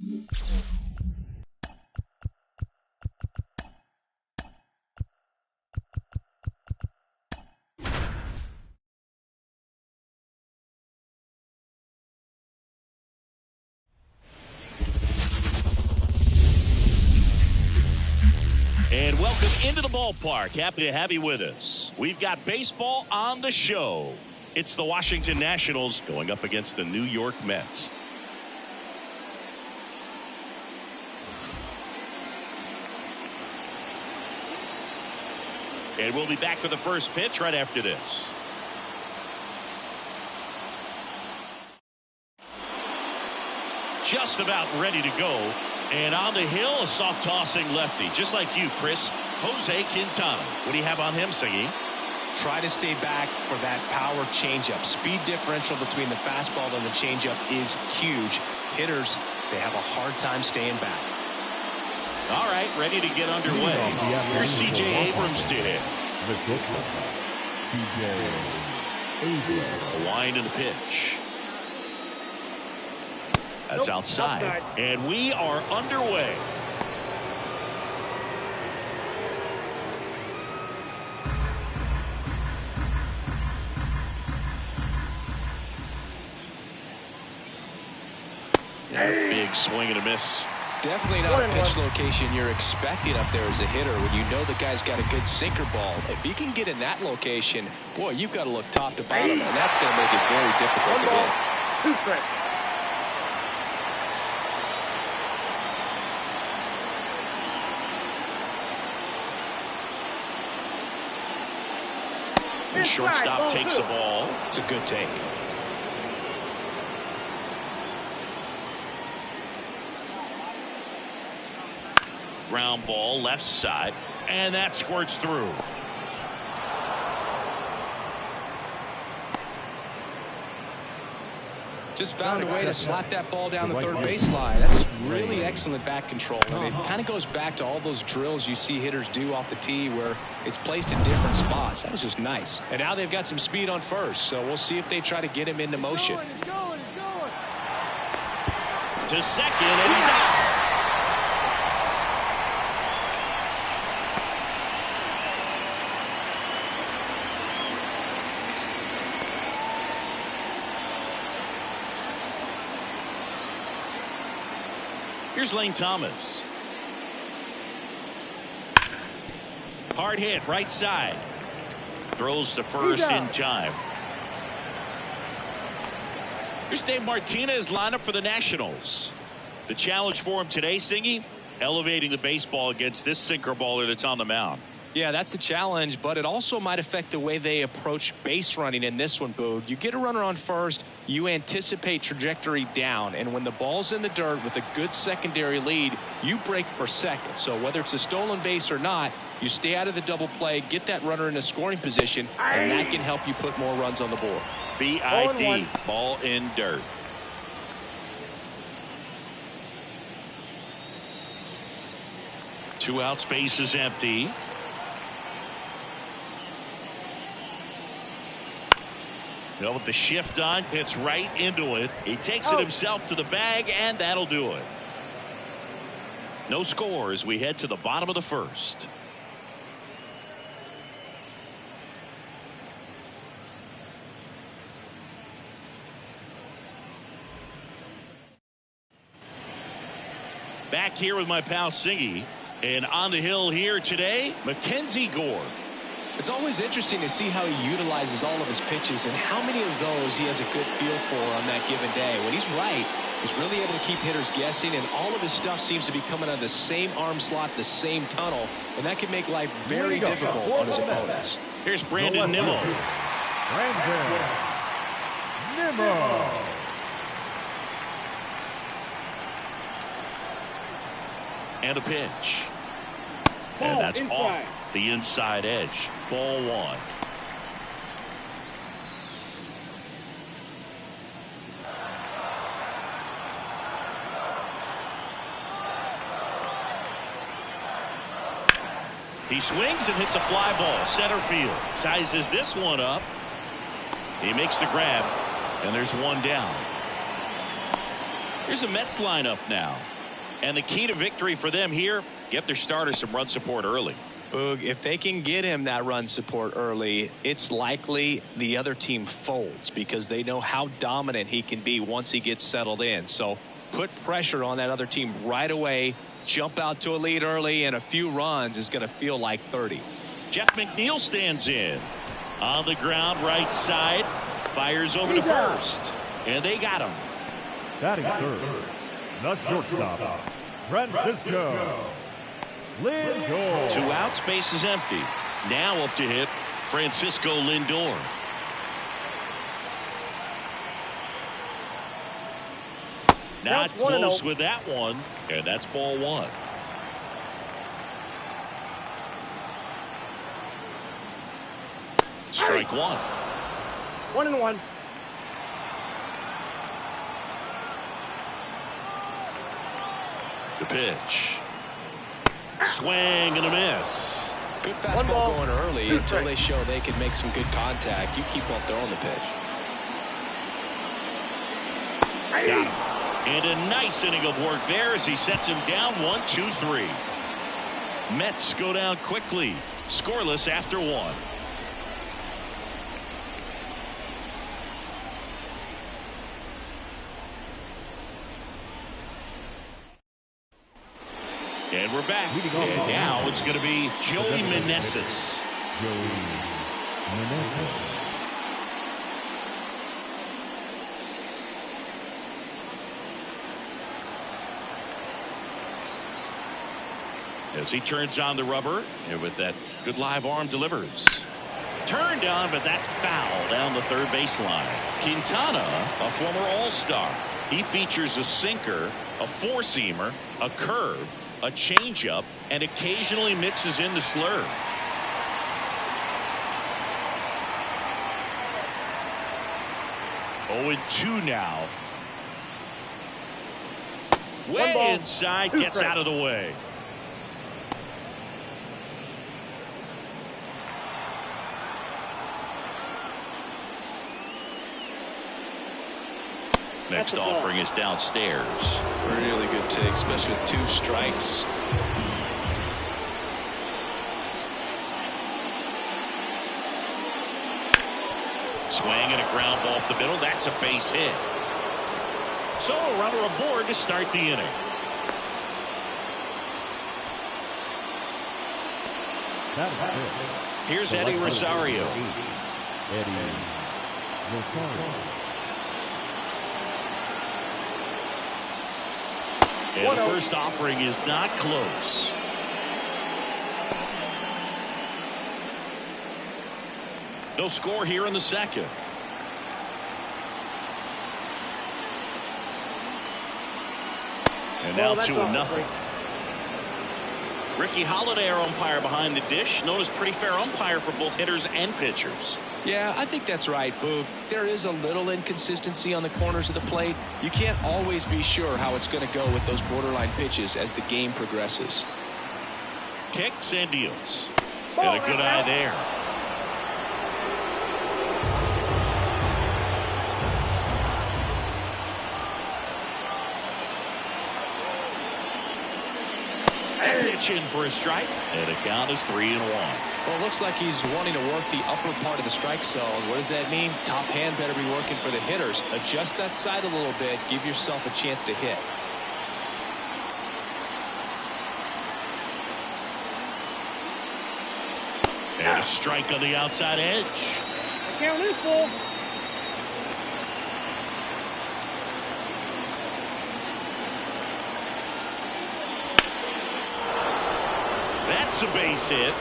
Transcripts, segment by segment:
And welcome into the ballpark. Happy to have you with us. We've got baseball on the show. It's the Washington Nationals going up against the New York Mets. And we'll be back with the first pitch right after this. Just about ready to go. And on the hill, a soft tossing lefty, just like you, Chris. Jose Quintana. What do you have on him, Singy? Try to stay back for that power changeup. Speed differential between the fastball and the changeup is huge. Hitters, they have a hard time staying back. All right, ready to get underway. Here's C.J. Abrams to hit. A wind in the pitch. That's outside. And we are underway. Big swing and a miss. Definitely not a pitch location you're expecting up there as a hitter when you know the guy's got a good sinker ball. If he can get in that location, boy, you've got to look top to bottom, and that's going to make it very difficult to hit. The shortstop takes the ball. It's a good take. Ground ball left side, and that squirts through. Just found a way to slap that ball down the third baseline. That's really excellent back control. And it kind of goes back to all those drills you see hitters do off the tee where it's placed in different spots. That was just nice. And now they've got some speed on first, so we'll see if they try to get him into motion. To second, and he's out. Here's Lane Thomas. Hard hit right side. Throws to first in time. Here's Dave Martinez lineup for the Nationals. The challenge for him today, Singy, elevating the baseball against this sinker baller that's on the mound. Yeah, that's the challenge, but it also might affect the way they approach base running in this one, Boog. You get a runner on first, you anticipate trajectory down, and when the ball's in the dirt with a good secondary lead, you break for second. So whether it's a stolen base or not, you stay out of the double play, get that runner in a scoring position, and that can help you put more runs on the board. BID, ball in dirt. Two out, space is empty. With the shift on, hits right into it. He takes it himself to the bag, and that'll do it. No score as we head to the bottom of the first. Back here with my pal Singy, and on the hill here today, Mackenzie Gore. It's always interesting to see how he utilizes all of his pitches and how many of those he has a good feel for on that given day. When he's right, he's really able to keep hitters guessing, and all of his stuff seems to be coming out of the same arm slot, the same tunnel, and that can make life very difficult on his opponents. Here's Brandon Nimmo. And a pitch. And that's off the inside edge. Ball one. He swings and hits a fly ball center field. Sizes this one up. He makes the grab, and there's one down. Here's the Mets lineup now. And the key to victory for them here, get their starter some run support early. Boog, if they can get him that run support early, it's likely the other team folds because they know how dominant he can be once he gets settled in. So put pressure on that other team right away. Jump out to a lead early, and a few runs is going to feel like 30. Jeff McNeil stands in. On the ground, right side. Fires over to first. And they got him. Batting third, the shortstop, Francisco Lindor. 2 outs, base is empty. Now up to hit Francisco Lindor. Not close with that one, and that's ball 1. Strike 1. 1-1. The pitch. Swing and a miss. Good fastball going early until they show they can make some good contact. You keep on throwing the pitch. Got him. And a nice inning of work there as he sets him down 1-2-3. Mets go down quickly. Scoreless after 1. And we're back. And now it's going to be Joey Meneses. As he turns on the rubber, and with that good live arm delivers. Turned on, but that's foul down the third baseline. Quintana, a former All-Star. He features a sinker, a four-seamer, a curve, a changeup, and occasionally mixes in the slurve. Oh, 2 now. Way inside, gets out of the way. Next offering is downstairs. Really good take, especially with 2 strikes. Swing and a ground ball up the middle. That's a base hit. So a runner aboard to start the inning. Here's Eddie Rosario. And the first offering is not close. No score here in the second. And now 2-0. Ricky Holiday, our umpire behind the dish, known as pretty fair umpire for both hitters and pitchers. Yeah, I think that's right, Boog. There is a little inconsistency on the corners of the plate. You can't always be sure how it's going to go with those borderline pitches as the game progresses. Kicks and deals. And a good eye there. In for a strike, and the count is 3-1. Well, it looks like he's wanting to work the upper part of the strike zone. What does that mean? Top hand better be working for the hitters. Adjust that side a little bit. Give yourself a chance to hit. And a strike on the outside edge. Count is full. That's a base hit.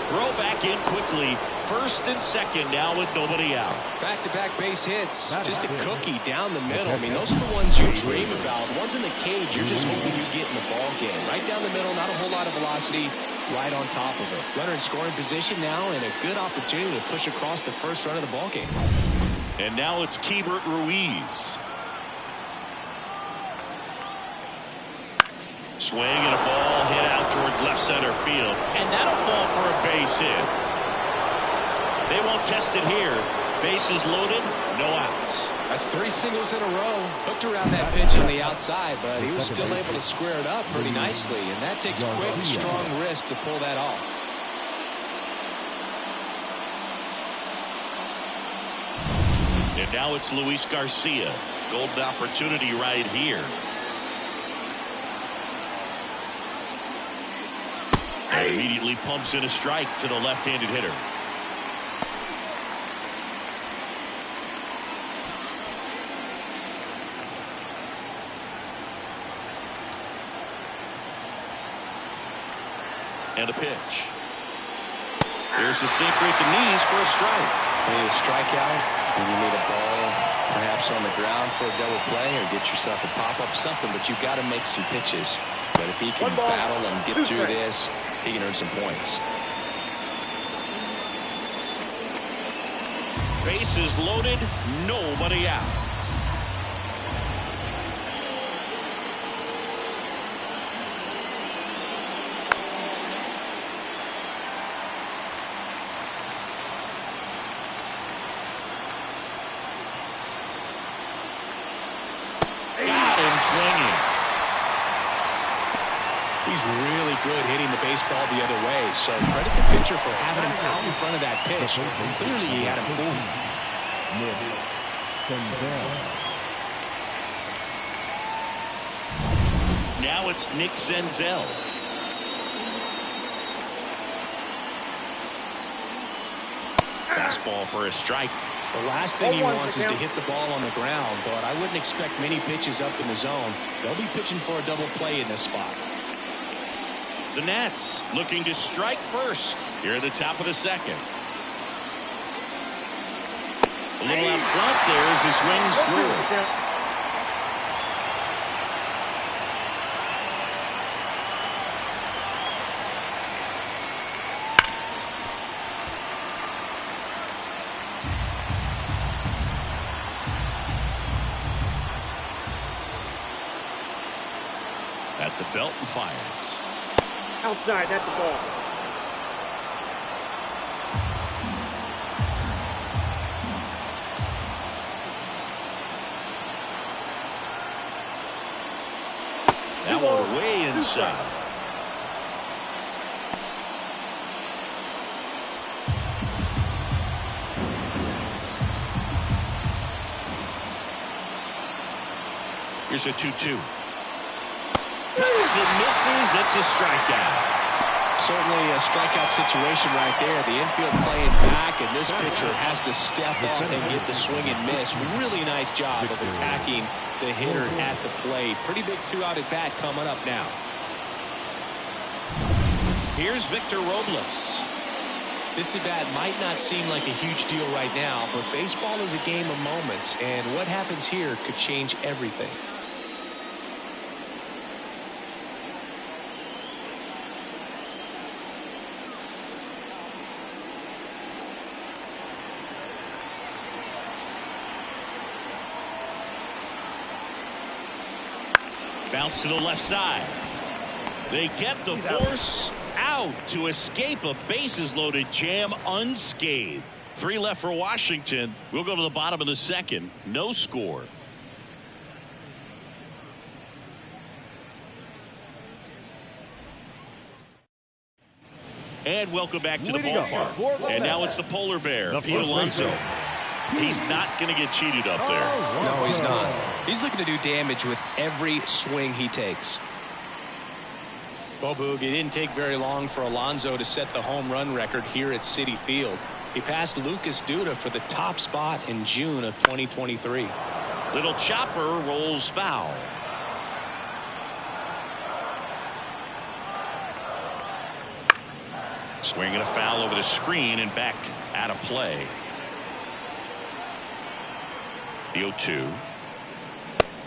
Throw back in quickly. First and second now with nobody out. Back-to-back base hits. Just a cookie down the middle. I mean, those are the ones you dream about. Ones in the cage, you're just hoping you get in the ball game. Right down the middle, not a whole lot of velocity. Right on top of it. Runner in scoring position now, and a good opportunity to push across the first run of the ball game. And now it's Keibert Ruiz. Swing and a ball hit out towards left center field. And that'll fall for a base hit. They won't test it here. Bases loaded, no outs. That's 3 singles in a row. Hooked around that pitch on the outside, but he was still able to square it up pretty nicely. And that takes quick, strong wrist to pull that off. And now it's Luis Garcia. Golden opportunity right here. And immediately pumps in a strike to the left-handed hitter. And a pitch. Here's the sinker at the knees for a strike. You need a strikeout, and you need a ball perhaps on the ground for a double play, or get yourself a pop-up, something, but you've got to make some pitches. But if he can battle and get through this, he can earn some points. Bases loaded, nobody out. Swinging. He's really good hitting the baseball the other way, so credit the pitcher for having him out in front of that pitch. Clearly he had him fooled. Now it's Nick Senzel. Fastball for a strike. The last thing he wants is to hit the ball on the ground, but I wouldn't expect many pitches up in the zone. They'll be pitching for a double play in this spot. The Nats looking to strike first here at the top of the second. A little out front there as he swings through. At the belt and fires. Outside, that's the ball. That one way inside. Here's a 2-2. It misses. It's a strikeout. Certainly a strikeout situation right there. The infield playing back, and this pitcher has to step up and get the swing and miss. Really nice job of attacking the hitter at the plate. Pretty big 2-out at bat coming up now. Here's Victor Robles. This at bat might not seem like a huge deal right now, but baseball is a game of moments, and what happens here could change everything. Bounce to the left side. They get the force out to escape a bases-loaded jam unscathed. 3 left for Washington. We'll go to the bottom of the second. No score. And welcome back to the ballpark. And now it's the polar bear, Pete Alonso. He's not going to get cheated up there. No, he's not. He's looking to do damage with every swing he takes. Well, Boog, it didn't take very long for Alonso to set the home run record here at Citi Field. He passed Lucas Duda for the top spot in June of 2023. Little chopper rolls foul. Swinging a foul over the screen and back out of play. The 0-2.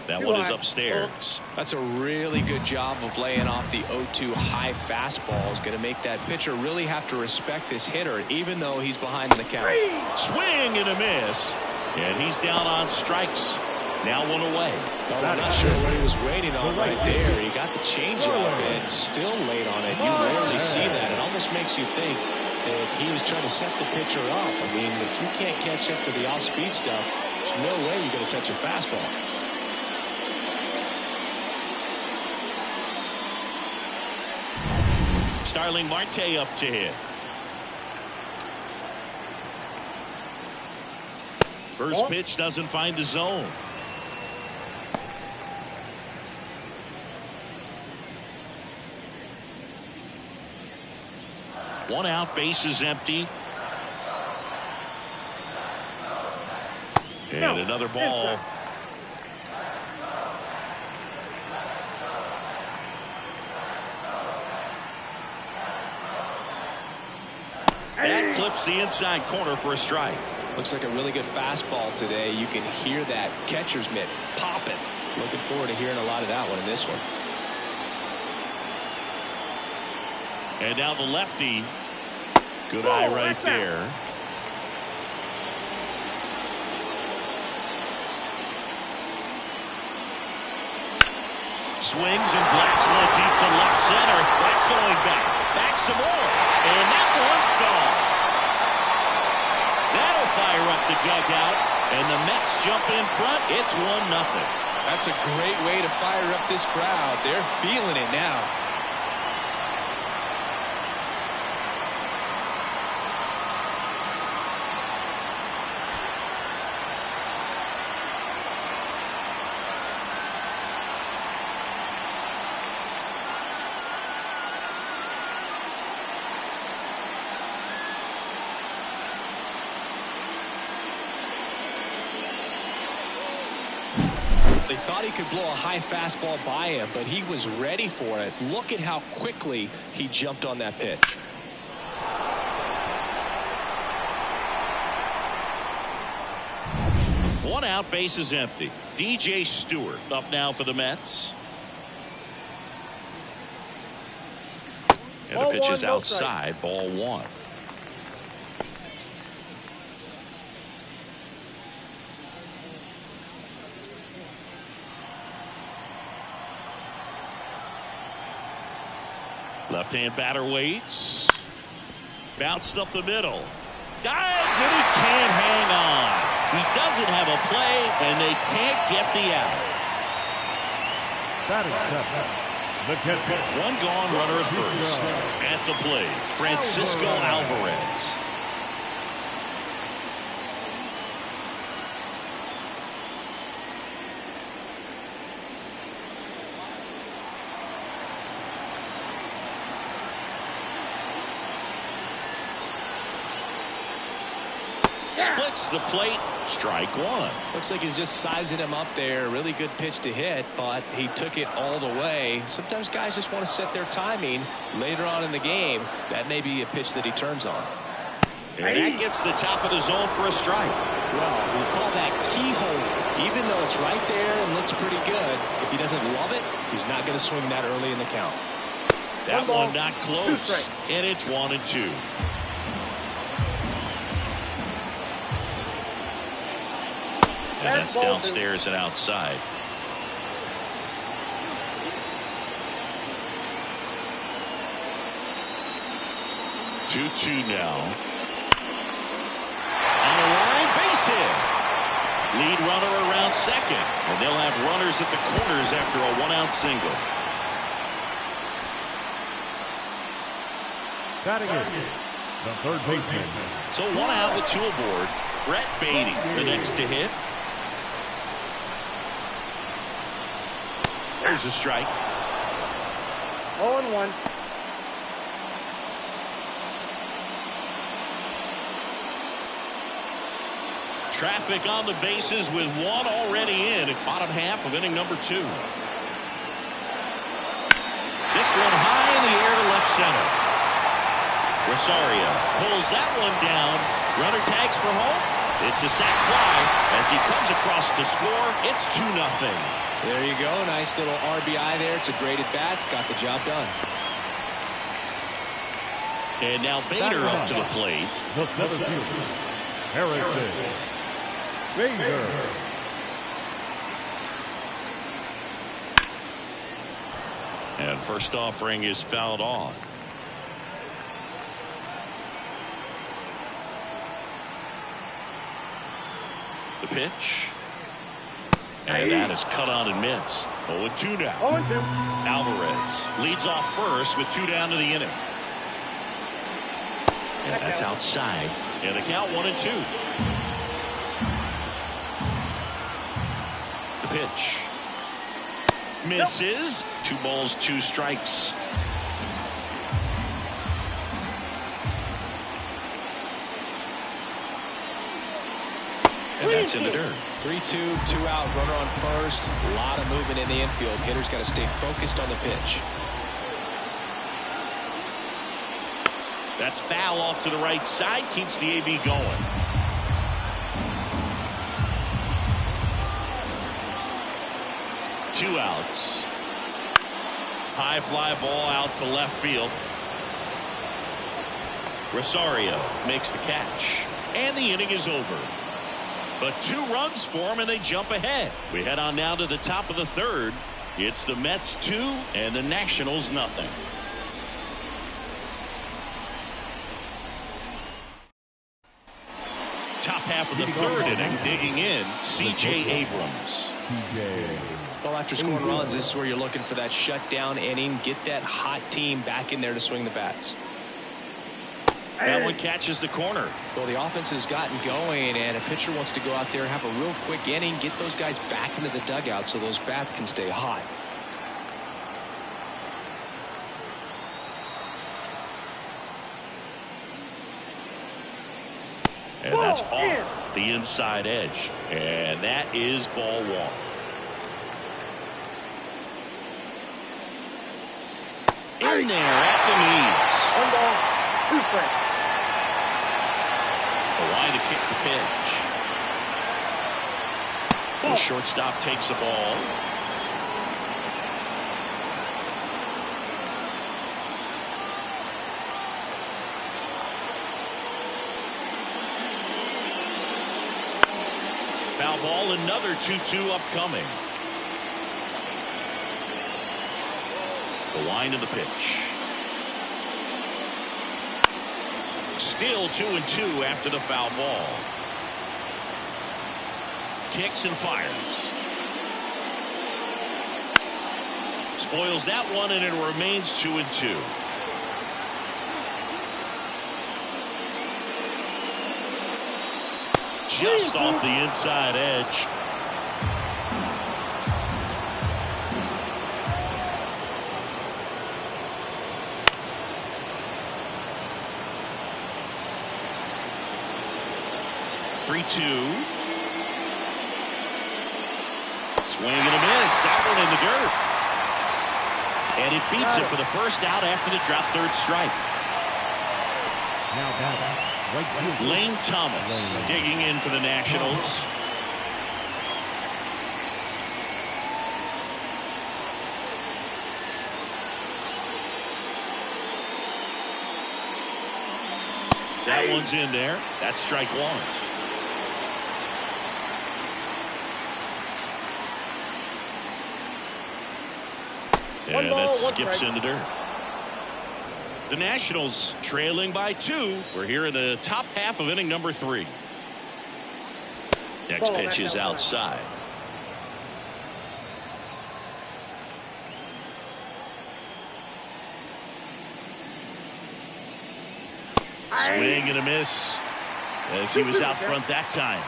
That one is upstairs. That's a really good job of laying off the 0-2 high fastball. Is going to make that pitcher really have to respect this hitter, even though he's behind in the count. Swing and a miss. And he's down on strikes. Now 1 away. Well, I'm not sure what he was waiting on right there. He got the changeup and still late on it. You rarely see that. It almost makes you think He was trying to set the pitcher up. I mean, if you can't catch up to the off-speed stuff, there's no way you're going to touch a fastball. Starling Marte up to hit. First pitch doesn't find the zone. One out, base is empty. And another ball. That clips the inside corner for a strike. Looks like a really good fastball today. You can hear that catcher's mitt popping. Looking forward to hearing a lot of that one in this one. And now the lefty. Good eye right there. Swings and blasts one deep to left center. That's going back. Back some more. And that one's gone. That'll fire up the dugout. And the Mets jump in front. It's 1-0. That's a great way to fire up this crowd. They're feeling it now. They thought he could blow a high fastball by him, but he was ready for it. Look at how quickly he jumped on that pitch. One out, base is empty. DJ Stewart up now for the Mets. And the pitch is outside, ball one. Left-hand batter waits. Bounced up the middle. Dives and he can't hang on. He doesn't have a play and they can't get the out. That is seven. The catcher. One gone, runner at first. At the plate, Francisco Alvarez. Splits the plate. Strike one. Looks like he's just sizing him up there. Really good pitch to hit, but he took it all the way. Sometimes guys just want to set their timing later on in the game. That may be a pitch that he turns on. And that gets the top of the zone for a strike. Well, we call that keyhole. Even though it's right there and looks pretty good, if he doesn't love it, he's not going to swing that early in the count. That one not close. And it's 1-2. And that's downstairs and outside. Two now. On the line, base hit. Lead runner around second. And they'll have runners at the corners after a one-out single. Batting it, the third baseman. So one out with two aboard. Brett Beatty, the next to hit. There's a strike. 0-1. Traffic on the bases with one already in at bottom half of inning number 2. This one high in the air to left center. Rosario pulls that one down. Runner tags for home. It's a sac fly as he comes across to score. It's 2-0. There you go. Nice little RBI there. It's a great at bat. Got the job done. And now Bader up to the plate. The center fielder, Harrison Bader. And first offering is fouled off. The pitch. And that is cut on and missed. 0-2 now. 0-2. Alvarez leads off first with 2 down to the inning. And that's outside. And the count 1-2. The pitch. Misses. 2 balls, 2 strikes. And that's in the dirt. 3-2, 2 out, runner on first. A lot of movement in the infield. Hitter's got to stay focused on the pitch. That's foul off to the right side. Keeps the AB going. Two outs. High fly ball out to left field. Rosario makes the catch. And the inning is over. But 2 runs for them, and they jump ahead. We head on now to the top of the third. It's the Mets 2 and the Nationals nothing. Top half of the third inning, digging in, C.J. Abrams. Well, after scoring runs, this is where you're looking for that shutdown inning. Get that hot team back in there to swing the bats. That one catches the corner. Well, the offense has gotten going, and a pitcher wants to go out there and have a real quick inning, get those guys back into the dugout so those bats can stay hot. And that's off the inside edge. And that is ball 1. In there at the knees. 1 ball, 2 strikes. The line to kick the pitch. The shortstop takes the ball. Foul ball, another 2-2 upcoming. The line of the pitch. Still 2-2 after the foul ball. Kicks and fires. Spoils that one, and it remains 2-2. Just off the inside edge. Swing and a miss. That one in the dirt. And it beats it for the first out after the drop third strike. Now batting, right fielder, Lane Thomas digging in for the Nationals. That one's in there. That's strike 1. And that skips in the dirt. The Nationals trailing by 2. We're here in the top half of inning number 3. Next pitch is outside. Swing and a miss as he was out front that time.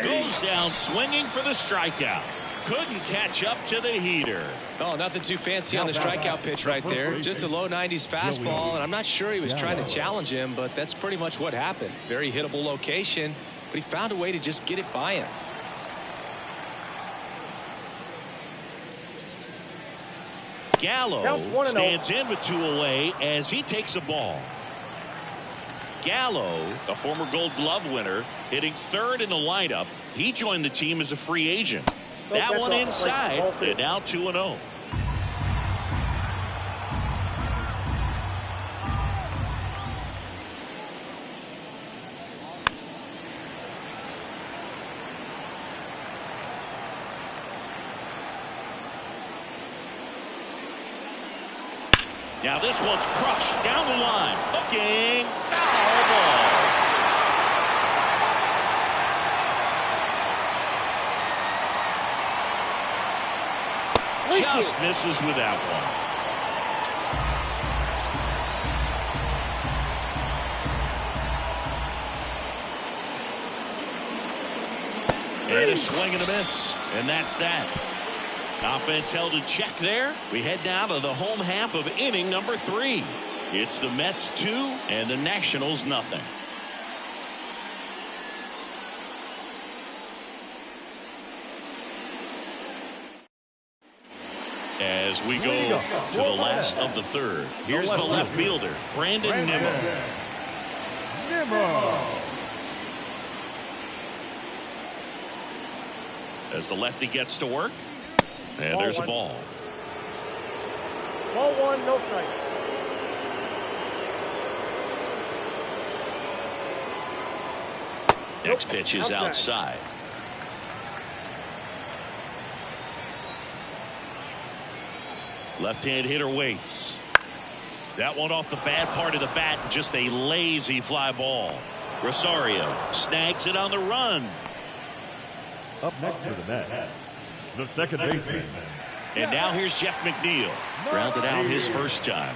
Goes down swinging for the strikeout. Couldn't catch up to the heater. Oh, nothing too fancy on the strikeout pitch right there. Just a low 90s fastball, and I'm not sure he was trying to challenge him, but that's pretty much what happened. Very hittable location, but he found a way to just get it by him. Gallo stands in with 2 away as he takes a ball. Gallo, a former Gold Glove winner, hitting 3rd in the lineup. He joined the team as a free agent. That one inside, and now 2-0. Now this one's crushed down the line. Looking. Foul ball. Just misses with that one. And a swing and a miss. And that's that. Offense held in check there. We head down to the home half of inning number 3. It's the Mets 2 and the Nationals nothing. As we go to the last of the third, here's the left fielder, Brandon Nimmo. As the lefty gets to work, and there's a ball. Ball 1, no strike. Next pitch is outside. Left-hand hitter waits. That one off the bad part of the bat, just a lazy fly ball. Rosario snags it on the run. Up next for the Mets, the second baseman. And now here's Jeff McNeil. Grounded out his first time.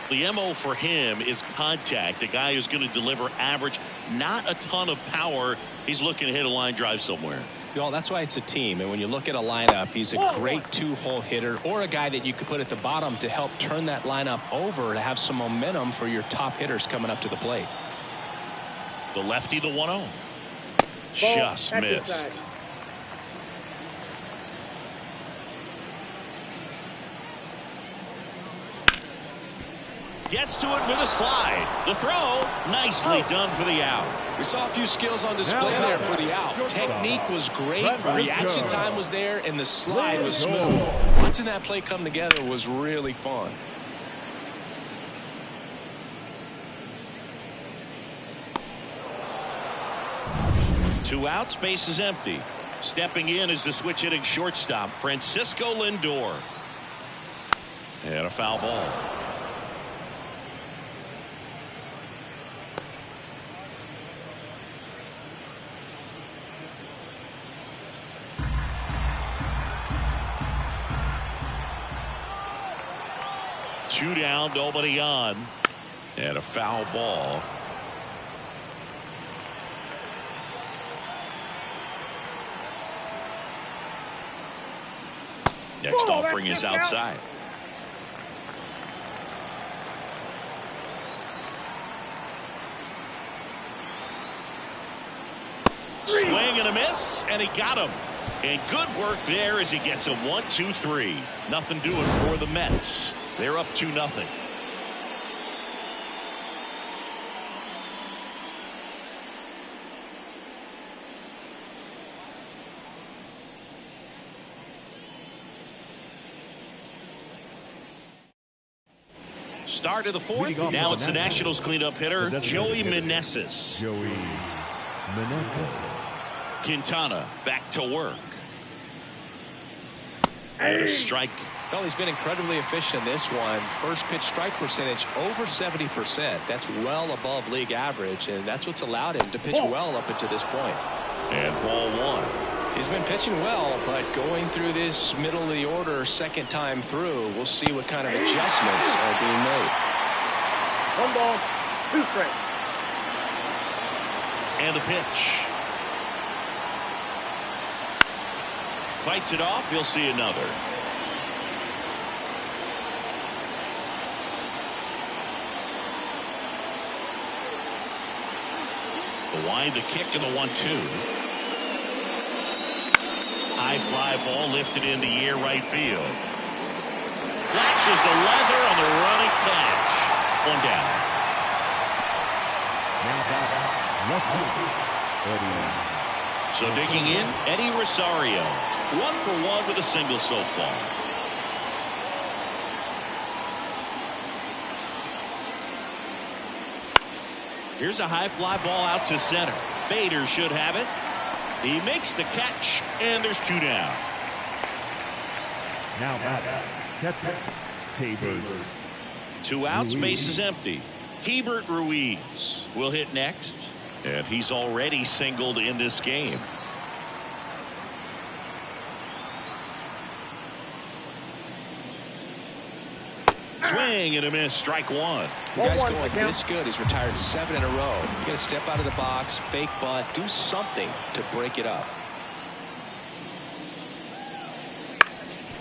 The MO for him is contact. A guy who's going to deliver average, not a ton of power. He's looking to hit a line drive somewhere. Well, that's why it's a team. And when you look at a lineup, he's a great 2-hole hitter, or a guy that you could put at the bottom to help turn that lineup over to have some momentum for your top hitters coming up to the plate. The lefty, the 1-0. Just missed. Gets to it with a slide. The throw, nicely done for the out. We saw a few skills on display there for the out. Technique was great, reaction time was there, and the slide was smooth. Watching that play come together was really fun. Two outs, base is empty. Stepping in is the switch hitting shortstop, Francisco Lindor. And a foul ball. Two down, nobody on. And a foul ball. Next offering is outside. Swing and a miss, and he got him. And good work there as he gets a 1-2-3. Nothing doing for the Mets. They're up 2-0. Start of the fourth. Now it's the Nationals cleanup hitter, Joey Meneses. Quintana back to work. And a strike. Well, he's been incredibly efficient in this one. First pitch strike percentage over 70%. That's well above league average, and that's what's allowed him to pitch well up until this point. And ball 1. He's been pitching well, but going through this middle of the order second time through, we'll see what kind of adjustments are being made. 1 ball, 2 strikes. And the pitch. Fights it off. He'll see another. The wind, the kick, and the 1-2. High fly ball lifted in the air right field. Flashes the leather on the running catch. 1 down. So digging in, Eddie Rosario. 1 for 1 with a single so far. Here's a high fly ball out to center. Bader should have it. He makes the catch, and there's 2 down. Now back, catcher, Tabor. 2 outs, base is empty. Hebert Ruiz will hit next, and he's already singled in this game. Swing and a miss, strike one. The guy's going this good. He's retired 7 in a row. You got to step out of the box, fake bunt, do something to break it up.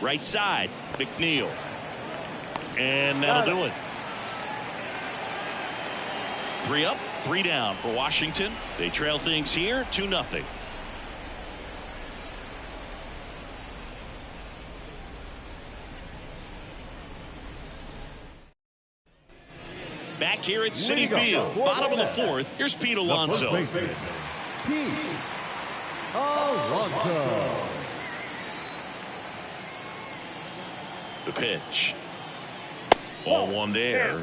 Right side, McNeil. And that'll do it. 3 up, 3 down for Washington. They trail things here 2-0. Back here at Citi Field, bottom of the 4th. Here's Pete Alonso. Pete Alonso. The pitch. Ball 1 there.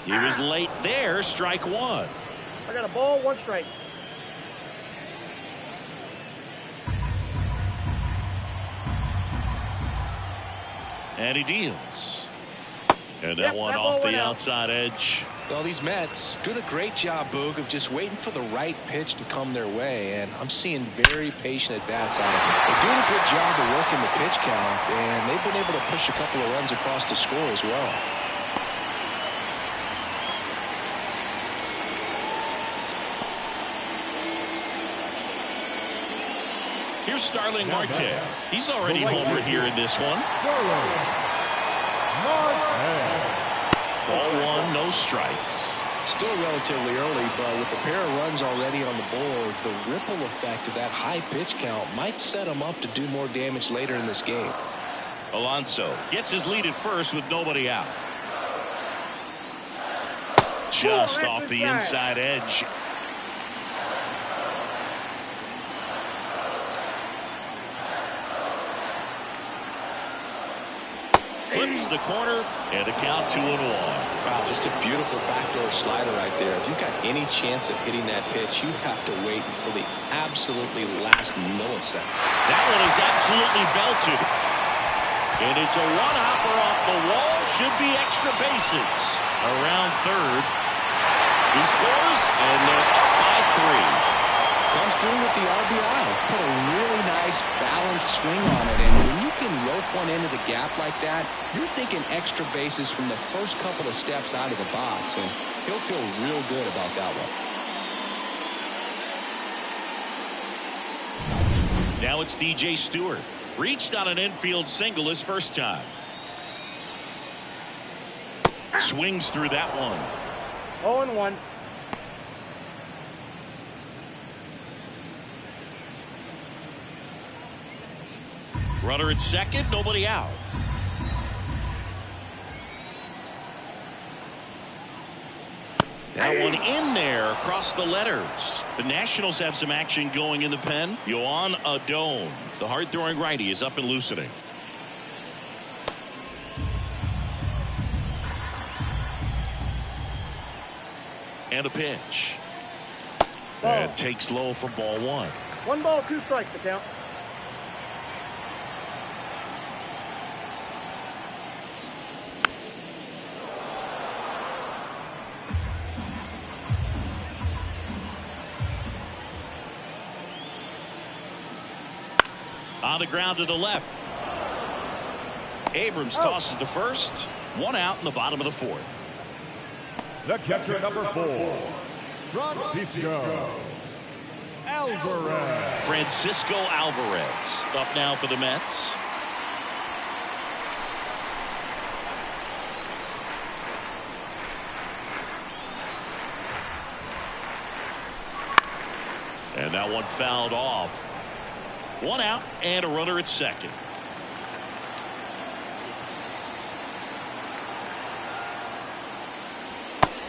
He was late there. Strike 1. I got a ball, 1 strike. And he deals. And that one off the outside edge. Well, these Mets doing a great job, Boog, of just waiting for the right pitch to come their way, and I'm seeing very patient at-bats out of them. They're doing a good job of working the pitch count, and they've been able to push a couple of runs across the score as well. Here's Starling Marte. He's already homered here in this one. Ball 1, no strikes. Still relatively early, but with a pair of runs already on the board, the ripple effect of that high pitch count might set him up to do more damage later in this game. Alonso gets his lead at first with nobody out. Just off the inside edge. Flips the corner and a count 2-1. Wow, just a beautiful backdoor slider right there. If you've got any chance of hitting that pitch, you have to wait until the absolutely last millisecond. That one is absolutely belted. And it's a one-hopper off the wall. Should be extra bases. Around third. He scores, and they're up by 3. Comes through with the RBI. Put a really nice balanced swing on it. And when you can rope one into the gap like that, you're thinking extra bases from the first couple of steps out of the box. And he'll feel real good about that one. Now it's DJ Stewart. Reached on an infield single his first time. Swings through that one. 0-1. Runner at second, nobody out. That one in there across the letters. The Nationals have some action going in the pen. Yoan Adon, the hard-throwing righty, is up and loosening. And a pitch. That takes low for ball 1. 1 ball, 2 strikes to count. On the ground to the left. Abrams tosses to first. 1 out in the bottom of the 4th. The catcher, number 4, Francisco Alvarez. Francisco Alvarez up now for the Mets. And that one fouled off. 1 out and a runner at second.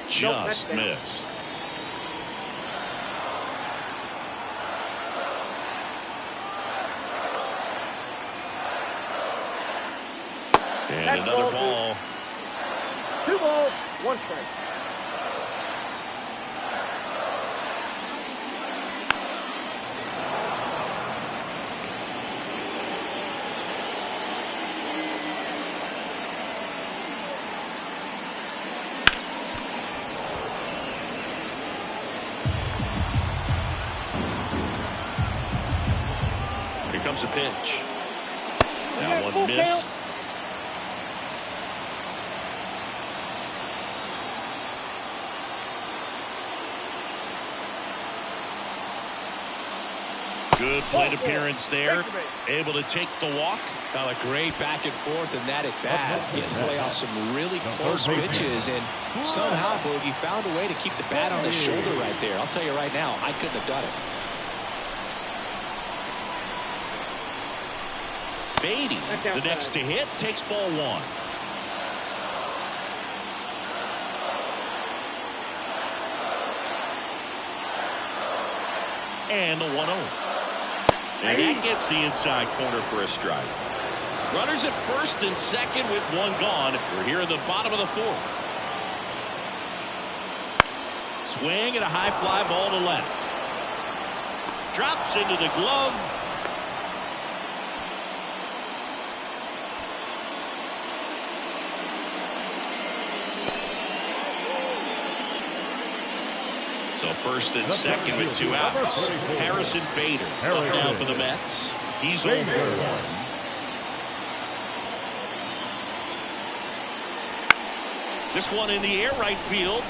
Just missed. And another ball. 2 balls, 1 strike. comes a pitch. That got one full missed. count. Good plate appearance there. Take the base. Able to take the walk. Well, a great back and forth, and that at bat. He had to play off some really close pitches, and somehow Boogie found a way to keep the bat on his shoulder right there. I'll tell you right now, I couldn't have done it. Beatty, the next to hit, takes ball one. And the 1-0. And that gets the inside corner for a strike. Runners at first and second with one gone. We're here in the bottom of the fourth. Swing and a high fly ball to left. Drops into the glove. So first and second with two outs. Harrison Bader up now for the Mets. He's over 1. This one in the air right field.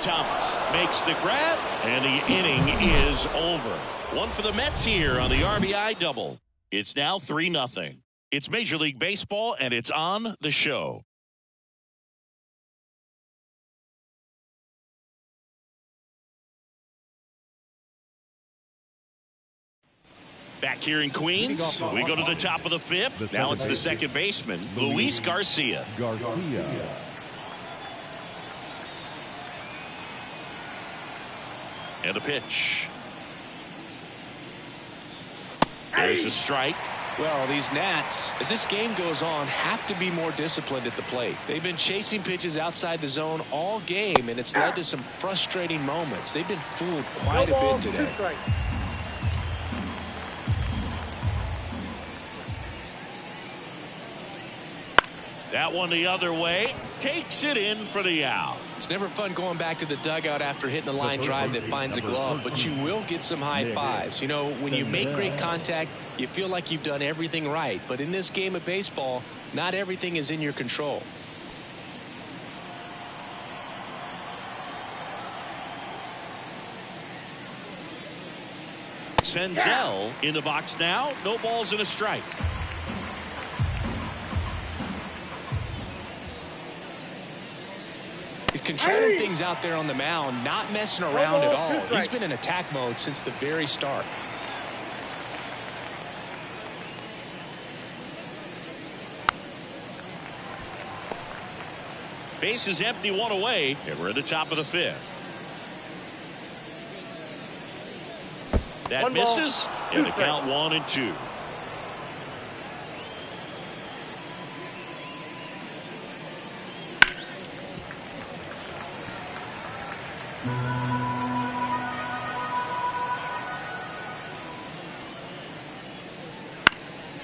Thomas makes the grab, and the inning is over. One for the Mets here on the RBI double. It's now 3-0. It's Major League Baseball, and it's on the show. Back here in Queens, we go to the top of the fifth. Now it's the second baseman, Luis Garcia. And a pitch. There's a strike. Well, these Nats, as this game goes on, have to be more disciplined at the plate. They've been chasing pitches outside the zone all game, and it's led to some frustrating moments. They've been fooled quite a bit today. That one the other way. Takes it in for the out. It's never fun going back to the dugout after hitting a line drive that finds a glove, but you will get some high fives. You know, when you make great contact, you feel like you've done everything right. But in this game of baseball, not everything is in your control. Senzel in the box now. No balls and a strike. He's controlling things out there on the mound, not messing around at all. He's been in attack mode since the very start. Base is empty, one away, and we're at the top of the fifth. That misses, and the count 1-2.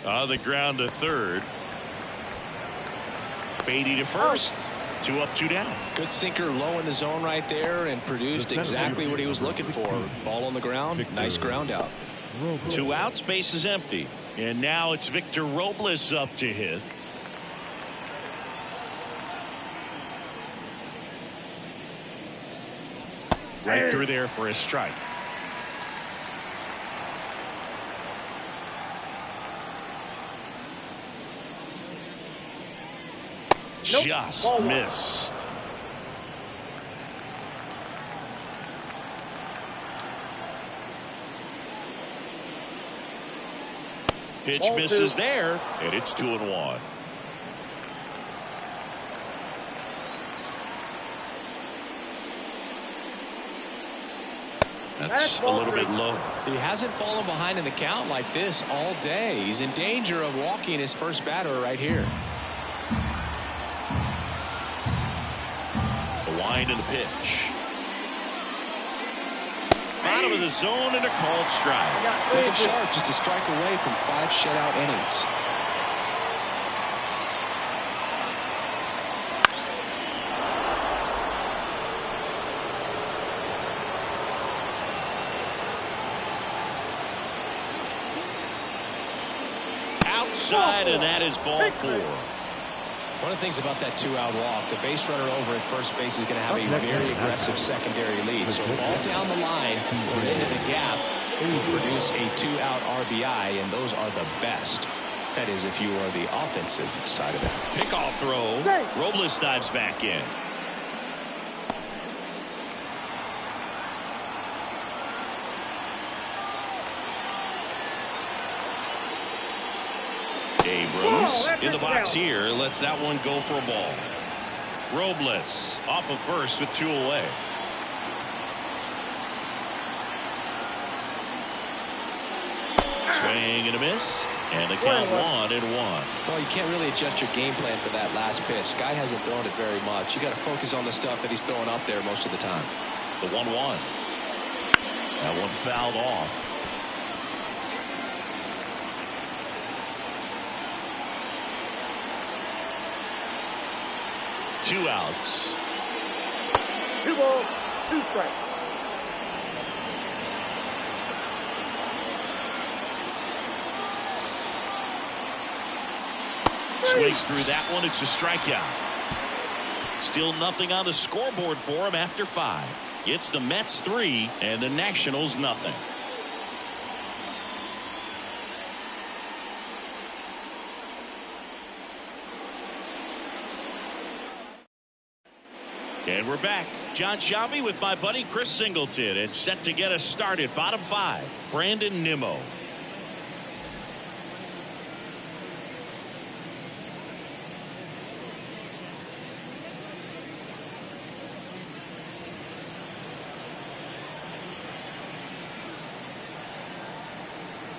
On the ground to third. Beatty to first. 2 up, 2 down. Good sinker low in the zone right there and produced exactly what he was looking for. Ball on the ground. Nice ground out. 2 outs, base is empty. And now it's Victor Robles up to hit. Right through there for a strike. Just missed. Pitch misses there, and it's 2-1. That's a little bit low. He hasn't fallen behind in the count like this all day. He's in danger of walking his first batter right here. The wind and the pitch. Bottom of the zone and a called strike. Looking sharp, just a strike away from 5 shutout innings. side, and that is ball 4. One of the things about that 2-out walk, the base runner over at first base is going to have a very aggressive secondary lead. So ball down the line or into the gap will produce a 2-out RBI, and those are the best. That is, if you are the offensive side of it. Pickoff throw. Robles dives back in. Abrams in the box here, lets that one go for a ball. Robles off of first with 2 away. Swing and a miss, and the count 1-1. Well, you can't really adjust your game plan for that last pitch. Guy hasn't thrown it very much. You got to focus on the stuff that he's throwing up there most of the time. The 1-1. That one fouled off. Two outs. 2 balls, 2 strikes. Swings through that one. It's a strikeout. Still nothing on the scoreboard for him after 5. It's the Mets 3 and the Nationals nothing. And we're back. John Shelby with my buddy Chris Singleton, and set to get us started. Bottom 5, Brandon Nimmo.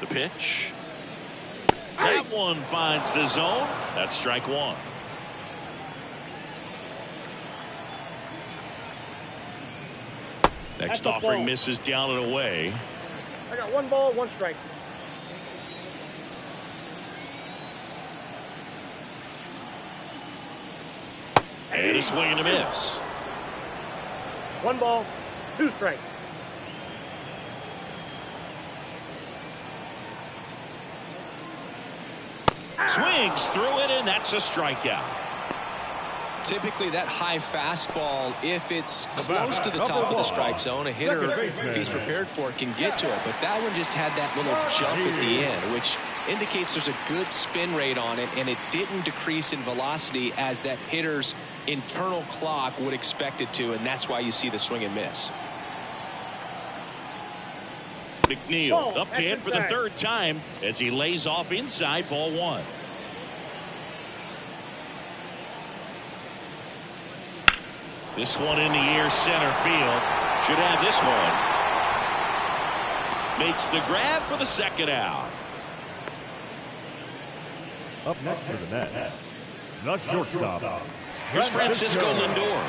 The pitch. That one finds the zone. That's strike 1. Next offering misses down and away. I got 1 ball, 1 strike. And a swing and a miss. 1 ball, 2 strikes. Swings through it, and that's a strikeout. Typically that high fastball, if it's close to the top of the strike zone, a hitter, if he's prepared for it, can get to it. But that one just had that little jump at the end, which indicates there's a good spin rate on it, and it didn't decrease in velocity as that hitter's internal clock would expect it to, and that's why you see the swing and miss. McNeil up to hit for the 3rd time as he lays off inside, ball 1. This one in the air, center field. Should have this one. Makes the grab for the 2nd out. Up next for the Mets, the shortstop. Here's Francisco Lindor,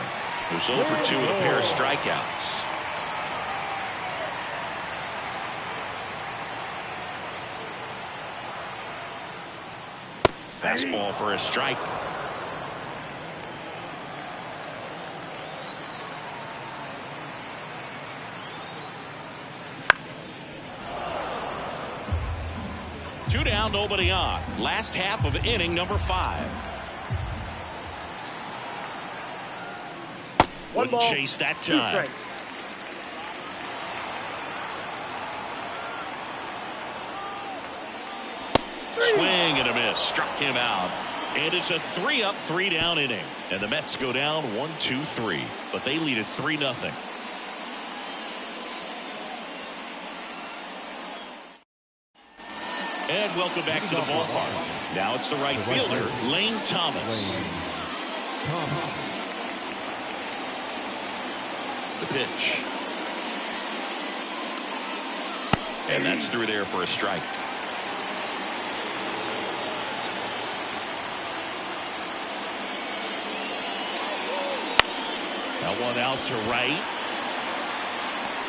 who's 0 for 2 with a pair of strikeouts. Fastball for a strike. Two down, nobody on. Last half of inning number 5. Wouldn't chase that time. Swing and a miss. Struck him out. And it's a 3-up, 3-down inning. And the Mets go down 1-2-3. But they lead at 3-0. And welcome back to the ballpark. Now it's the right fielder, Lane Thomas. The pitch. And that's through there for a strike. Now one out to right.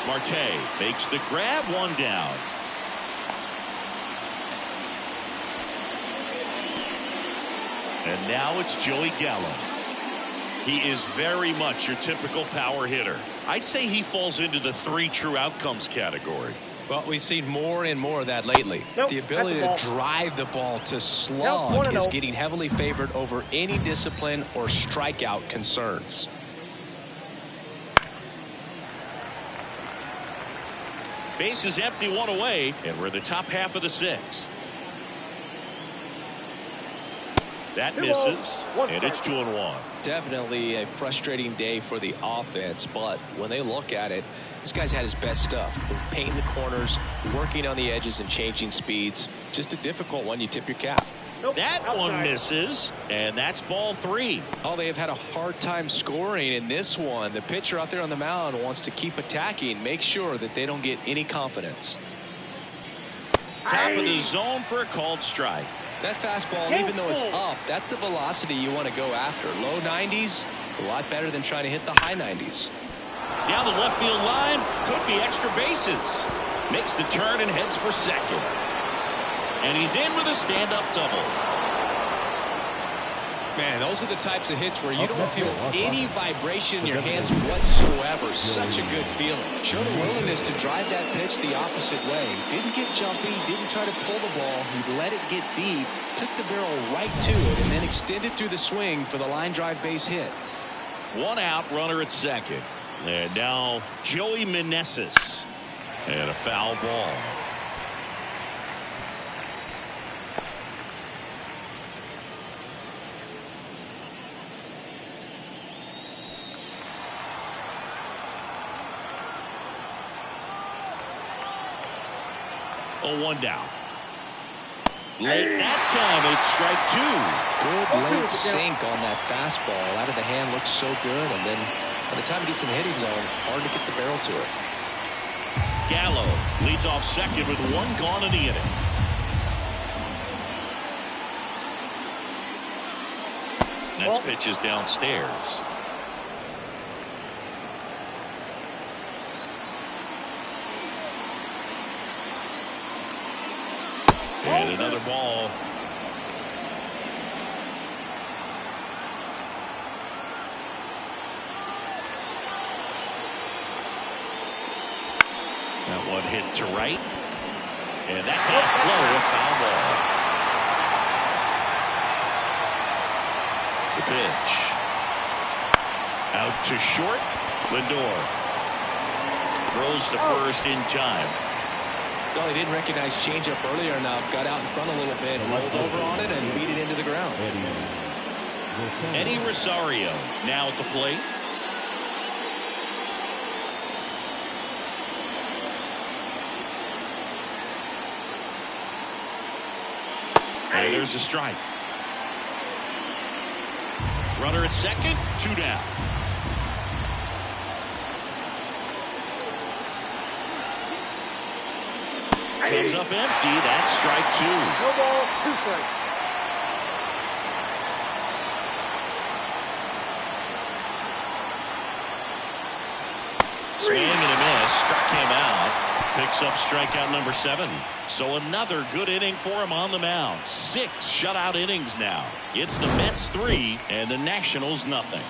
Marte makes the grab, 1 down. And now it's Joey Gallo. He is very much your typical power hitter. I'd say he falls into the 3 true outcomes category. Well, we've seen more and more of that lately. Nope, the ability that's to a ball. drive the ball to Nope, slug 1-0. is getting heavily favored over any discipline or strikeout concerns. Base is empty, one away, and we're in the top half of the sixth. That misses, and it's 2-1. Definitely a frustrating day for the offense, but when they look at it, this guy's had his best stuff. Painting the corners, working on the edges, and changing speeds. Just a difficult one. You tip your cap. Nope, That outside. one misses, and that's ball 3. Oh, they have had a hard time scoring in this one. The pitcher out there on the mound wants to keep attacking, make sure that they don't get any confidence. Top of the zone for a called strike. That fastball, even though it's up, that's the velocity you want to go after. Low 90s, a lot better than trying to hit the high 90s. Down the left field line, could be extra bases. Makes the turn and heads for second. And he's in with a stand-up double. Man, those are the types of hits where you don't feel any vibration in your hands whatsoever. Such a good feeling. Showed a willingness to drive that pitch the opposite way. Didn't get jumpy, didn't try to pull the ball. He let it get deep, took the barrel right to it, and then extended through the swing for the line drive base hit. 1 out, runner at second. And now Joey Meneses. And a foul ball. Oh, 1 down. Late that time, it's strike 2. Good late sink on that fastball. Out of the hand looks so good, and then by the time it gets in the hitting zone, hard to get the barrel to it. Gallo leads off second with 1 gone in the inning. Next pitch is downstairs. And another ball. That one hit to right. And that's off low, a foul ball. The pitch. Out to short. Lindor throws to first in time. Well, he didn't recognize changeup earlier enough. Got out in front a little bit, rolled over on it, and beat it into the ground. Eddie Rosario now at the plate. And there's a strike. Runner at second, 2 down. Comes up empty. That's strike 2. No ball, 2 strikes. Swing and a miss. Struck him out. Picks up strikeout number 7. So another good inning for him on the mound. 6 shutout innings now. It's the Mets 3 and the Nationals nothing.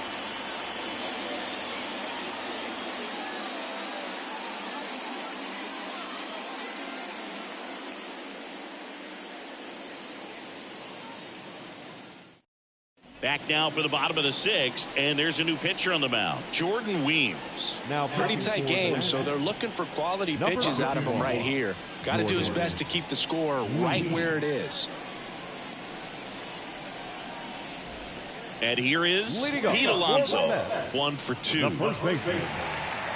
Back now for the bottom of the 6th, and there's a new pitcher on the mound, Jordan Weems. Now Pretty tight game, so they're looking for quality pitches out of him right here. Got to do his best to keep the score right where it is. And here is Pete Alonso, 1 for 2. the first baseman.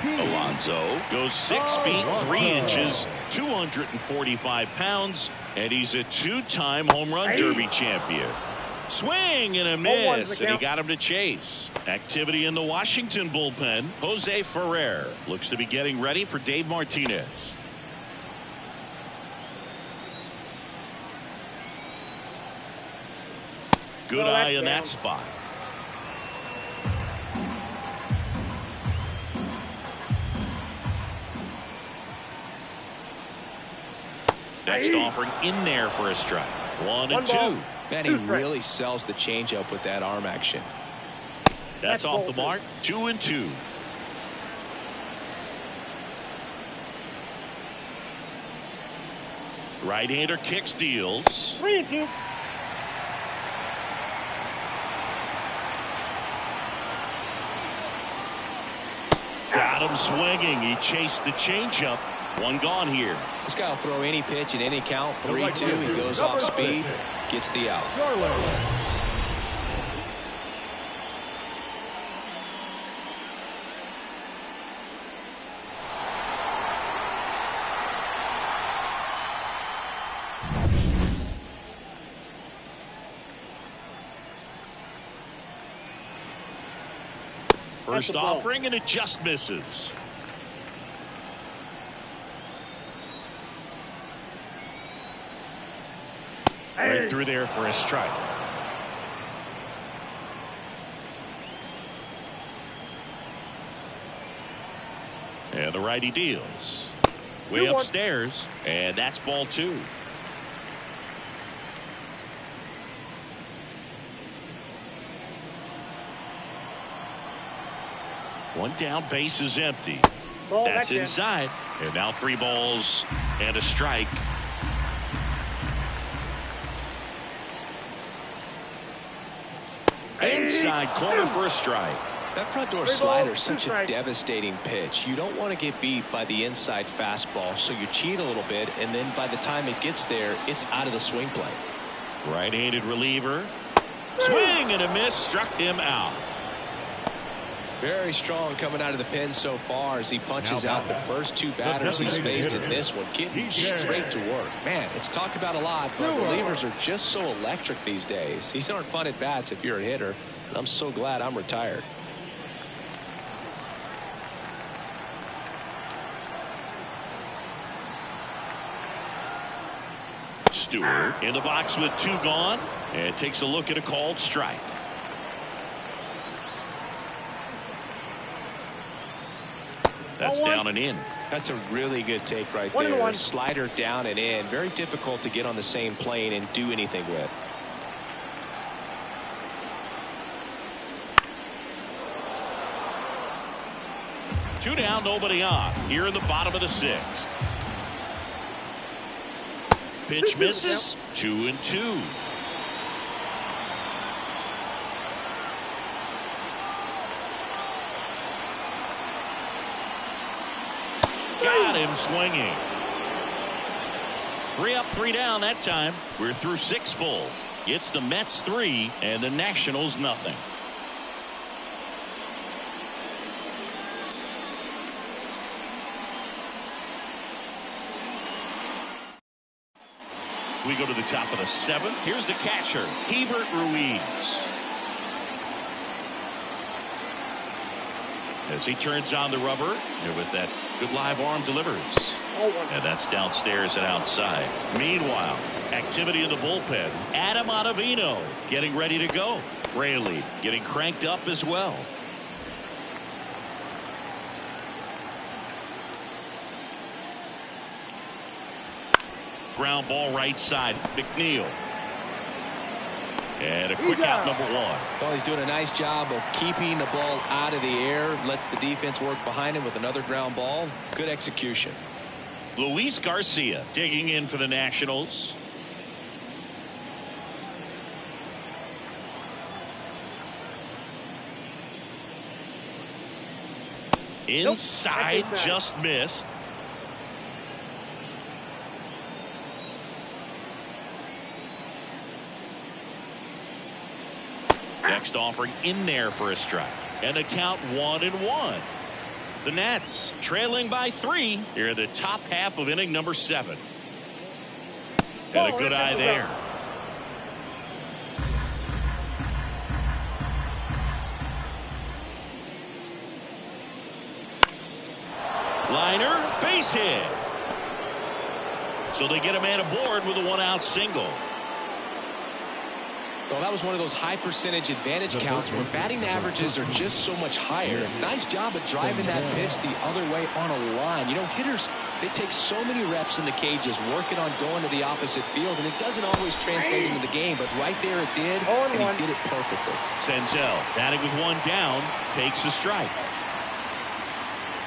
Alonso goes 6 feet 3 inches, 245 pounds, and he's a 2-time home run derby champion. Swing and a miss, and he got him to chase. Activity in the Washington bullpen. Jose Ferrer looks to be getting ready for Dave Martinez. Good eye in that spot. Next offering in there for a strike. 1 and 2. Man, he really sells the changeup with that arm action. That's off the mark. 2 and 2. Right-hander kicks, deals. 3-2. Got him swinging. He chased the changeup. One gone here. This guy will throw any pitch in any count. 3-2. He goes off speed, gets the out. First offering, and it just misses. Right through there for a strike. And the righty deals. Way upstairs, and that's ball 2. One down, base is empty. That's inside. And now 3 balls and a strike. Inside corner for a strike. That front door slider is such a devastating pitch. You don't want to get beat by the inside fastball, so you cheat a little bit, and then by the time it gets there, it's out of the swing plane. Right-handed reliever. Swing and a miss. Struck him out. Very strong coming out of the pen so far as he punches out the first 2 batters he's faced in this one. Getting straight to work. Man, it's talked about a lot, but relievers are just so electric these days. These aren't fun at bats if you're a hitter, and I'm so glad I'm retired. Stewart in the box with 2 gone, and takes a look at a called strike. That's down and in. That's a really good take right there. Slider down and in. Very difficult to get on the same plane and do anything with. Two down, nobody on. Here in the bottom of the 6th. Pitch misses. 2-2. Got him swinging. 3 up, 3 down that time. We're through 6 full. It's the Mets 3 and the Nationals nothing. We go to the top of the 7th. Here's the catcher, Hebert Ruiz. As he turns on the rubber, and with that good live arm delivers. And that's downstairs and outside. Meanwhile, activity in the bullpen. Adam Ottavino getting ready to go. Raley getting cranked up as well. Ground ball right side. McNeil. And a quick out, number 1. Well, he's doing a nice job of keeping the ball out of the air. Lets the defense work behind him with another ground ball. Good execution. Luis Garcia digging in for the Nationals. Inside, just missed. Next offering in there for a strike. And a count 1-1. The Nats trailing by 3 here in the top half of inning number 7. And a good eye there. Liner, base hit. So they get a man aboard with a 1-out single. Well, that was one of those high percentage advantage counts where batting averages are just so much higher. Nice job of driving that pitch the other way on a line. You know, hitters, they take so many reps in the cages working on going to the opposite field, and it doesn't always translate into the game, but right there it did, and he did it perfectly. Senzel batting with 1 down, takes a strike.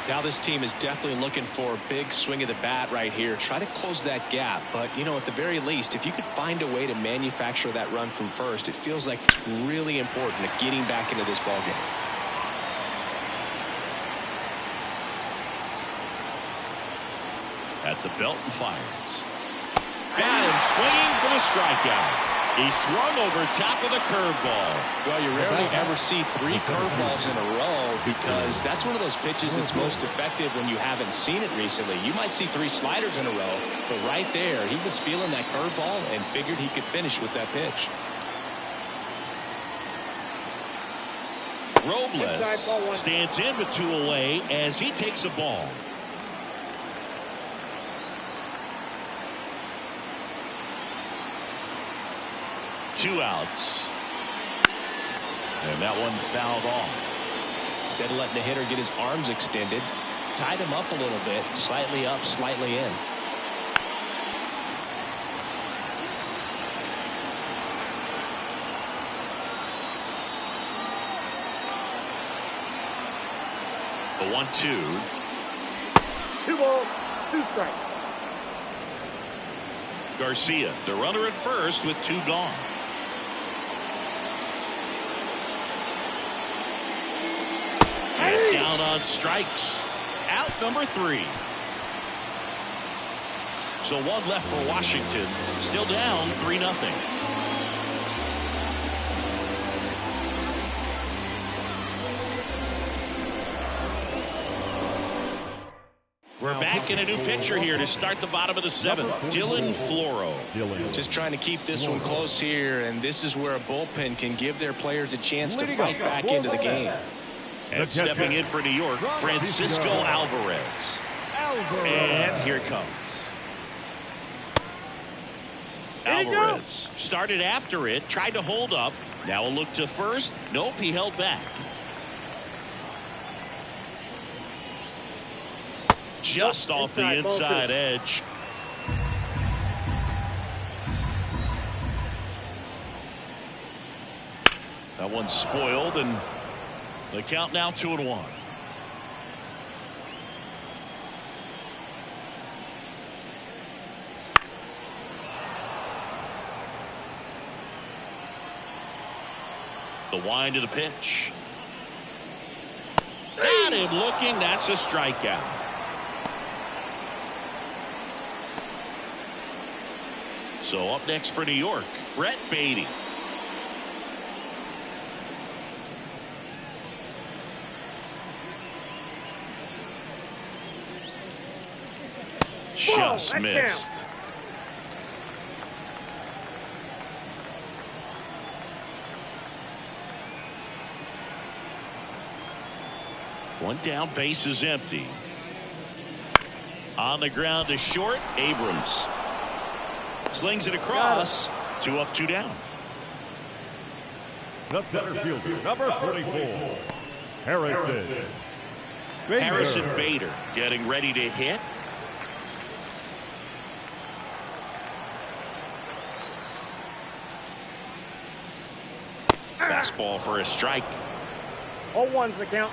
Now this team is definitely looking for a big swing of the bat right here. Try to close that gap. But, you know, at the very least, if you could find a way to manufacture that run from first, it feels like it's really important to getting back into this ballgame. At the belt and fires. Got him swinging for the strikeout. He swung over top of the curveball. Well, you rarely ever see 3 curveballs in a row because that's one of those pitches that's most effective when you haven't seen it recently. You might see 3 sliders in a row, but right there, he was feeling that curveball and figured he could finish with that pitch. Robles stands in with 2 away as he takes a ball. Two outs. And that one fouled off. Instead of letting the hitter get his arms extended, tied him up a little bit, slightly up, slightly in. The 1-2. 2 balls, 2 strikes. Garcia, the runner at first with 2 gone. And down on strikes. Out number 3. So 1 left for Washington. Still down 3-0. We're back in a new pitcher here to start the bottom of the 7th. Dylan Floro. Just trying to keep this one close here, and this is where a bullpen can give their players a chance to fight back into the game. And stepping in for New York, Francisco Alvarez. And here it comes. Alvarez started after it, tried to hold up. Now a look to first. Nope, he held back. Just off the inside edge. That one's spoiled, and the count now 2-1. The wind of the pitch. Got him looking. That's a strikeout. So up next for New York, Brett Beatty. Just missed. One down, base is empty. On the ground to short, Abrams. Slings it across. 2 up, 2 down. The center fielder, number 44, Harrison. Harrison Bader getting ready to hit. Fastball for a strike. All 1's the count.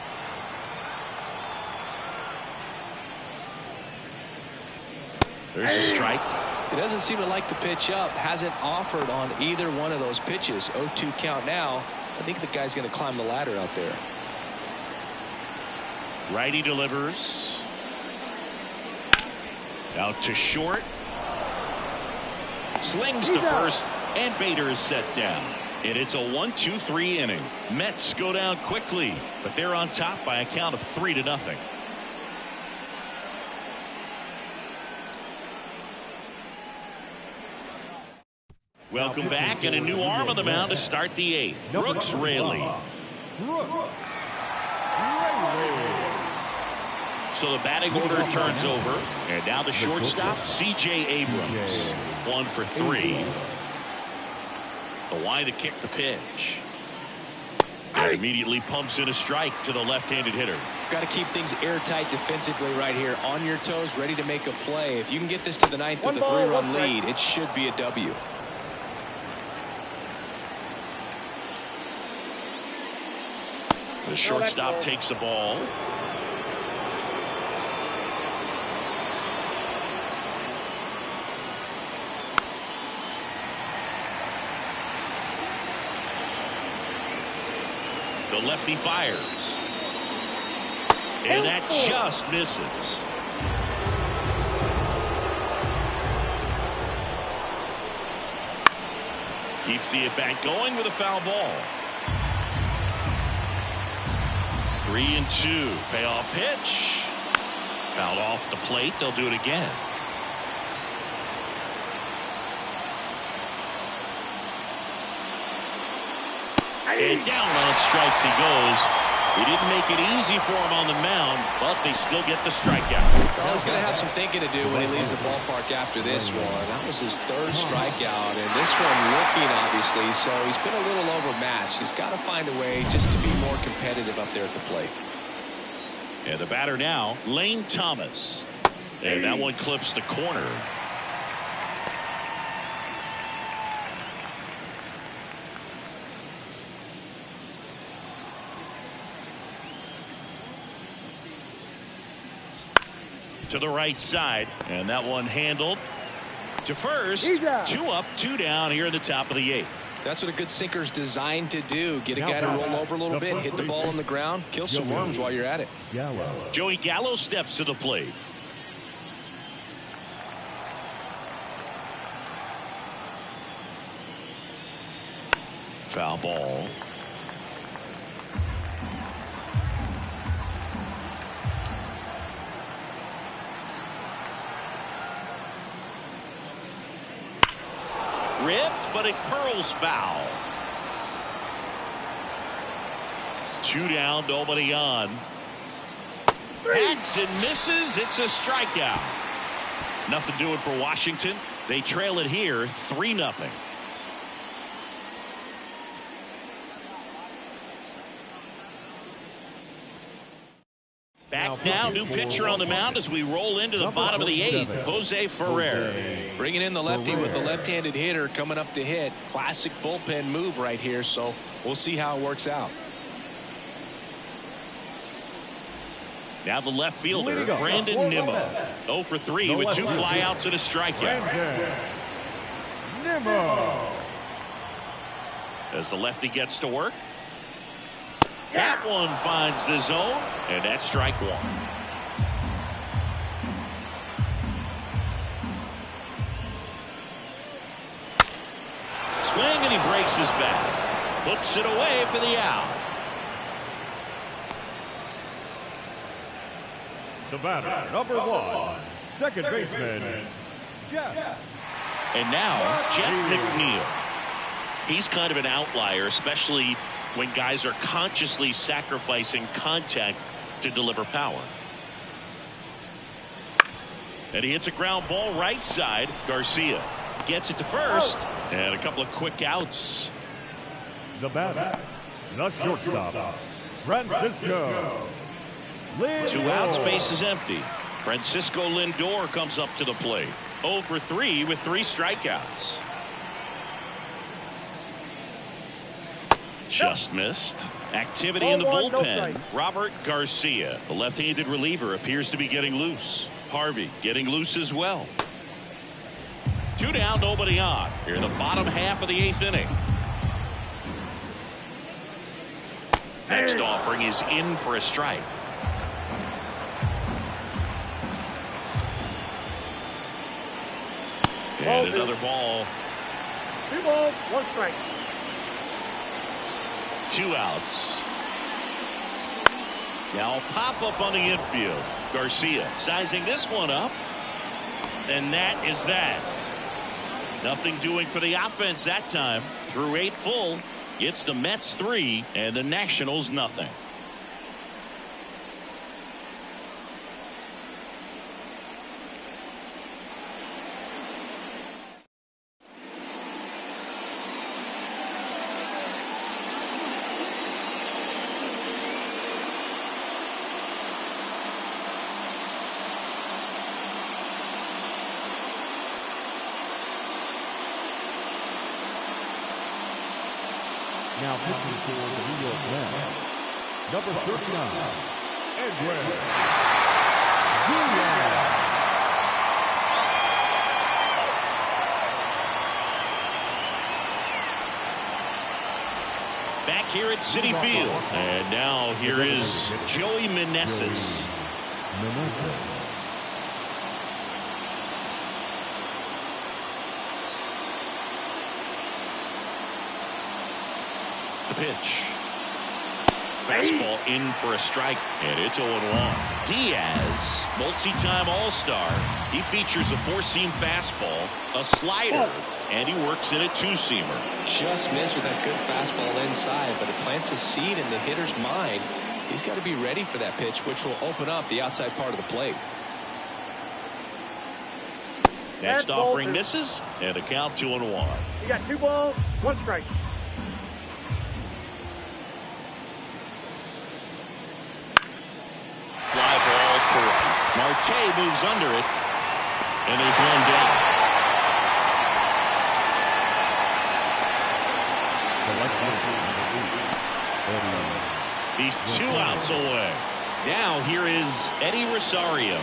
There's a strike. He doesn't seem to like the pitch up. Hasn't offered on either one of those pitches. 0-2 count now. I think the guy's going to climb the ladder out there. Righty delivers. Out to short. Slings to first, and Bader is set down. And it's a 1-2-3 inning. Mets go down quickly, but they're on top by a count of 3-0. Welcome back, and a new arm on the mound to start the 8th. Brooks Raley. So the batting order turns over, and now the shortstop, C.J. Abrams. 1 for 3. The wind to kick the pitch. And immediately pumps in a strike to the left-handed hitter. Got to keep things airtight defensively right here. On your toes, ready to make a play. If you can get this to the 9th with a 3-run lead, it should be a W. The shortstop takes the ball. The lefty fires. And that just misses. Keeps the at-bat going with a foul ball. 3-2. Payoff pitch. Fouled off the plate. They'll do it again. And down on strikes he goes. He didn't make it easy for him on the mound, but they still get the strikeout. Well, he's going to have some thinking to do when he leaves the ballpark after this one. That was his third strikeout, and this one looking, obviously, so he's been a little overmatched. He's got to find a way just to be more competitive up there at the plate. And the batter now, Lane Thomas. And that one clips the corner. To the right side, and that one handled to first. 2 up, 2 down here in the top of the 8th. That's what a good sinker's designed to do. Get a guy to roll over a little bit, hit the ball on the ground, kill some worms while you're at it. Joey Gallo steps to the plate. Foul ball. Ripped, but it curls foul. 2 down, nobody on. Hacks and misses. It's a strikeout. Nothing doing for Washington. They trail it here 3-0. Back now, new pitcher on the mound as we roll into the bottom of the 8th. Jose Ferrer. Bringing in the lefty with the left-handed hitter coming up to hit. Classic bullpen move right here, so we'll see how it works out. Now the left fielder, Brandon Nimmo. 0 for 3 with 2 flyouts and a strikeout. Nimmo. As the lefty gets to work. That one finds the zone, and that's strike 1. Swing, and he breaks his bat. Hooks it away for the out. The batter, number 1, second baseman, Jeff. And now, Jeff McNeil. He's kind of an outlier, especially when guys are consciously sacrificing contact to deliver power. And he hits a ground ball right side. Garcia gets it to first, and a couple of quick outs. The batter, the shortstop, Francisco Lindor. 2 outs, base is empty. Francisco Lindor comes up to the plate. 0 for 3 with 3 strikeouts. Just missed. Activity in the bullpen. Robert Garcia, the left-handed reliever, appears to be getting loose. Harvey getting loose as well. 2 down, nobody on. Here in the bottom half of the 8th inning. Next offering is in for a strike. And another ball. 2 balls, 1 strike. 2 outs. Now a pop-up on the infield. Garcia sizing this one up. And that is that. Nothing doing for the offense that time. Through 8 full. It's the Mets 3 and the Nationals nothing. Now pitching for the New York Mets, number 39, Edwin Diaz. Back here at Citi Field. And now here is Joey Meneses. The pitch. Fastball in for a strike, and it's 0-1. Diaz, multi-time All-Star. He features a four-seam fastball, a slider, and he works in a two-seamer. Just missed with that good fastball inside, but it plants a seed in the hitter's mind. He's got to be ready for that pitch, which will open up the outside part of the plate. Next offering misses, and a count 2-1. You got 2 balls, 1 strike. Fly ball to right. Marte moves under it, and there's one down. He's 2 outs away. Now here is Eddie Rosario.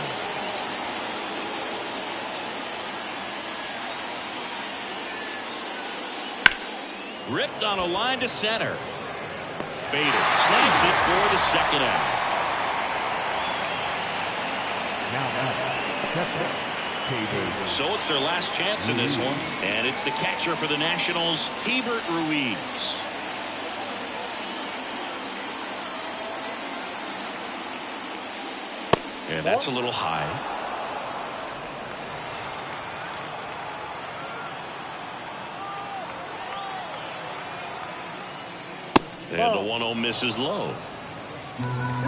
Ripped on a line to center. Bader snags it for the second out. So it's their last chance in this one, and it's the catcher for the Nationals, Hebert Ruiz. And that's a little high. And the 1-0 misses low. 2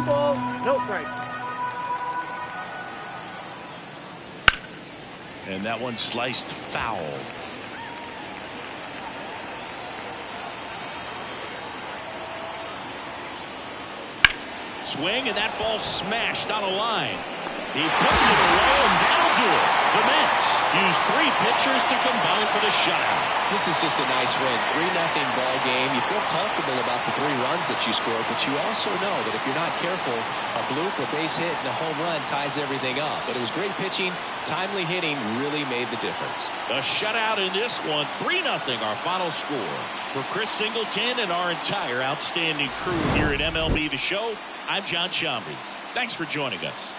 balls, no strike. And that one sliced foul. Swing, and that ball smashed on a line. He puts it away, and that'll do it. The Mets use 3 pitchers to combine for the shutout. This is just a nice win. 3-0 ball game. You feel comfortable about the 3 runs that you scored, but you also know that if you're not careful, a bloop, a base hit, and a home run ties everything up. But it was great pitching. Timely hitting really made the difference. A shutout in this one. 3-0 our final score. For Chris Singleton and our entire outstanding crew here at MLB The Show, I'm John Shambi. Thanks for joining us.